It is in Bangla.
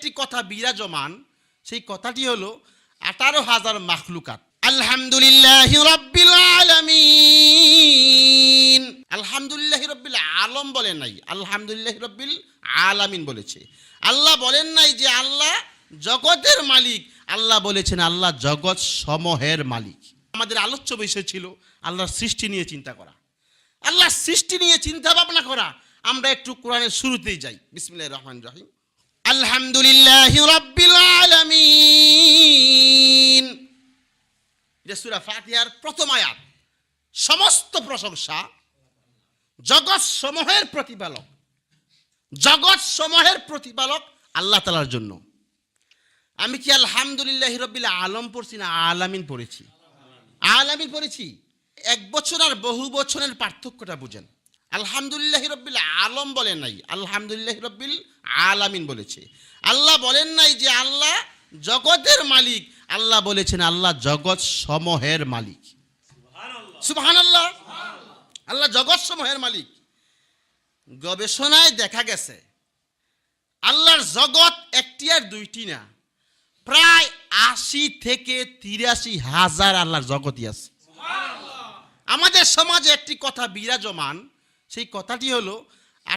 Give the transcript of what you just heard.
একটি কথা বিরাজমান, সেই কথাটি হলো 18,000 মাখলুকাত। আলহামদুলিল্লাহি রাব্বিল আলামিন। আলহামদুলিল্লাহি রাব্বিল আলম বলেন নাই, আলহামদুলিল্লাহি রাব্বিল আলামিন বলেছে। আল্লাহ বলেন নাই যে আল্লাহ জগতের মালিক, আল্লাহ বলেছেন আল্লাহ জগৎ সমূহের মালিক। আমাদের আলোচ্য বিষয় ছিল আল্লাহর সৃষ্টি নিয়ে চিন্তা করা, আল্লাহর সৃষ্টি নিয়ে চিন্তা ভাবনা করা। আমরা একটু কোরআনের শুরুতেই যাই। বিসমিল্লাহির রহমানির রহিম। আলহামদুলিল্লাহি রাব্বিল আলামিন। এটা সূরা ফাতিহার প্রথম আয়াত। সমস্ত প্রশংসা জগৎ সমূহের প্রতিপালক, জগৎ সমূহের প্রতিপালক আল্লাহ তাআলার জন্য। আমি কি আলহামদুলিল্লাহি রাব্বিল আলম পড়ছি না আলামিন পড়েছি? আলামিন পড়েছি। এক বছর আর বহু বছরের পার্থক্যটা বুঝেন। আলহামদুলিল্লাহি রাব্বিল আলম বলেন নাই, আলহামদুলিল্লাহি রাব্বিল আলামিন বলেছে। আল্লাহ বলেন নাই যে আল্লাহ জগতের মালিক, আল্লাহ বলেছেন আল্লাহ জগৎ সমূহের মালিক। সুবহানাল্লাহ। আল্লাহ জগৎ সমূহের মালিক। গবেষণায় দেখা গেছে আল্লাহর জগৎ একটি আর দুইটি না, প্রায় 80 থেকে 83 হাজার আল্লাহর জগতই আছে। আমাদের সমাজে একটি কথা বিরাজমান, সেই কথাটি হলো